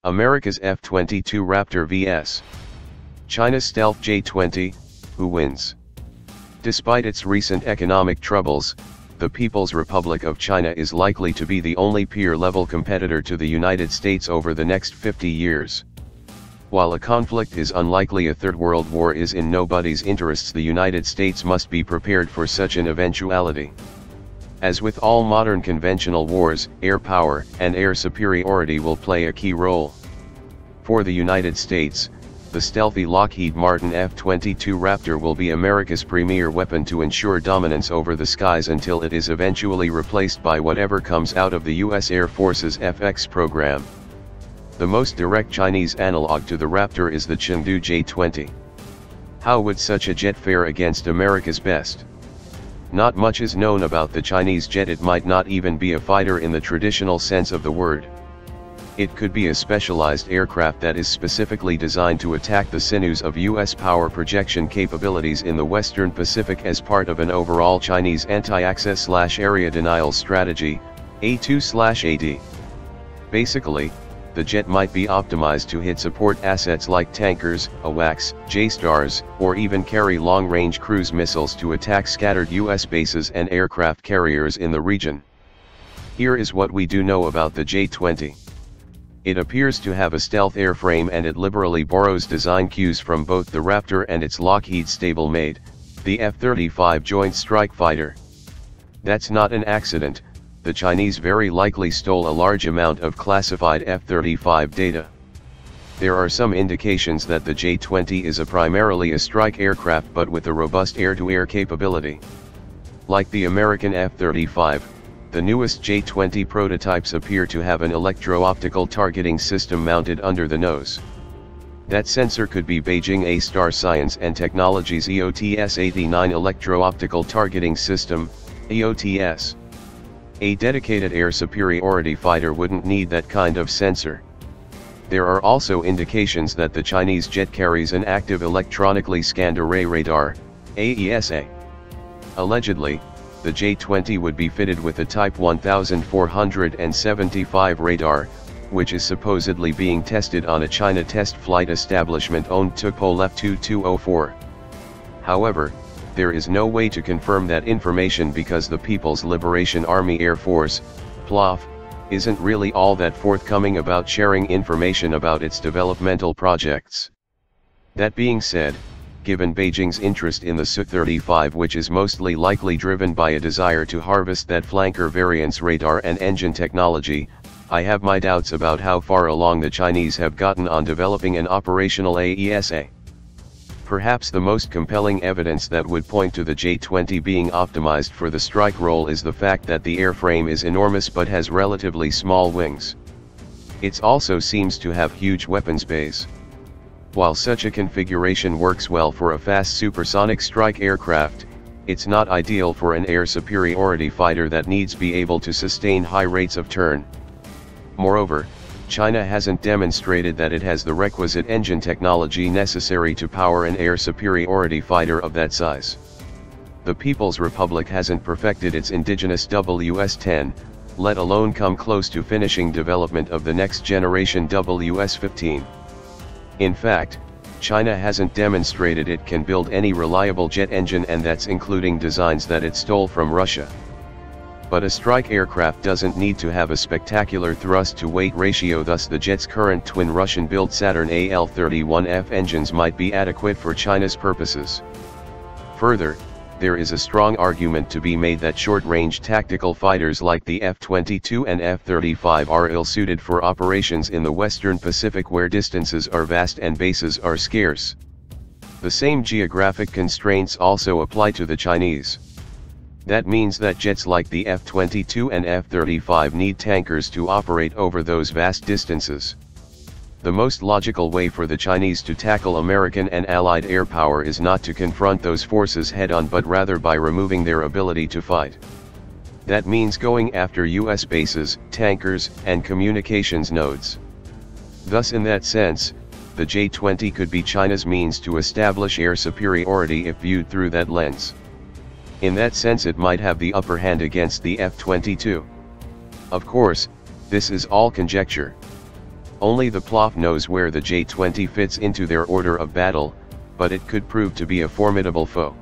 America's F-22 Raptor vs. China's stealth J-20, who wins? Despite its recent economic troubles, the People's Republic of China is likely to be the only peer-level competitor to the United States over the next 50 years. While a conflict is unlikely, a third world war is in nobody's interests. The United States must be prepared for such an eventuality. As with all modern conventional wars, air power and air superiority will play a key role. For the United States, the stealthy Lockheed Martin F-22 Raptor will be America's premier weapon to ensure dominance over the skies until it is eventually replaced by whatever comes out of the U.S. Air Force's FX program. The most direct Chinese analog to the Raptor is the Chengdu J-20. How would such a jet fare against America's best? Not much is known about the Chinese jet. It might not even be a fighter in the traditional sense of the word. It could be a specialized aircraft that is specifically designed to attack the sinews of U.S. power projection capabilities in the Western Pacific as part of an overall Chinese anti-access/area denial strategy, A2/AD. Basically, the jet might be optimized to hit support assets like tankers, AWACS, J-stars, or even carry long-range cruise missiles to attack scattered U.S. bases and aircraft carriers in the region. Here is what we do know about the J-20. It appears to have a stealth airframe, and it liberally borrows design cues from both the Raptor and its Lockheed stablemate, the F-35 Joint Strike Fighter. That's not an accident. The Chinese very likely stole a large amount of classified F-35 data. There are some indications that the J-20 is primarily a strike aircraft, but with a robust air-to-air capability. Like the American F-35, the newest J-20 prototypes appear to have an electro-optical targeting system mounted under the nose. That sensor could be Beijing A-Star Science and Technology's EOTS-89 electro-optical targeting system, EOTS. A dedicated air superiority fighter wouldn't need that kind of sensor. There are also indications that the Chinese jet carries an active electronically scanned array radar, AESA. Allegedly, the J-20 would be fitted with a Type 1475 radar, which is supposedly being tested on a China test flight establishment-owned Tupolev F-2204. However, there is no way to confirm that information because the People's Liberation Army Air Force, PLAF, isn't really all that forthcoming about sharing information about its developmental projects. That being said, given Beijing's interest in the Su-35, which is mostly likely driven by a desire to harvest that flanker variant's radar and engine technology, I have my doubts about how far along the Chinese have gotten on developing an operational AESA. Perhaps the most compelling evidence that would point to the J-20 being optimized for the strike role is the fact that the airframe is enormous but has relatively small wings. It also seems to have huge weapons bays. While such a configuration works well for a fast supersonic strike aircraft, it's not ideal for an air superiority fighter that needs be able to sustain high rates of turn. Moreover, China hasn't demonstrated that it has the requisite engine technology necessary to power an air superiority fighter of that size. The People's Republic hasn't perfected its indigenous WS-10, let alone come close to finishing development of the next generation WS-15. In fact, China hasn't demonstrated it can build any reliable jet engine, and that's including designs that it stole from Russia. But a strike aircraft doesn't need to have a spectacular thrust-to-weight ratio, thus the jet's current twin Russian-built Saturn AL-31F engines might be adequate for China's purposes. Further, there is a strong argument to be made that short-range tactical fighters like the F-22 and F-35 are ill-suited for operations in the Western Pacific, where distances are vast and bases are scarce. The same geographic constraints also apply to the Chinese. That means that jets like the F-22 and F-35 need tankers to operate over those vast distances. The most logical way for the Chinese to tackle American and Allied air power is not to confront those forces head-on, but rather by removing their ability to fight. That means going after U.S. bases, tankers, and communications nodes. Thus, in that sense, the J-20 could be China's means to establish air superiority if viewed through that lens. In that sense, it might have the upper hand against the F-22. Of course, this is all conjecture. Only the PLOF knows where the J-20 fits into their order of battle, but it could prove to be a formidable foe.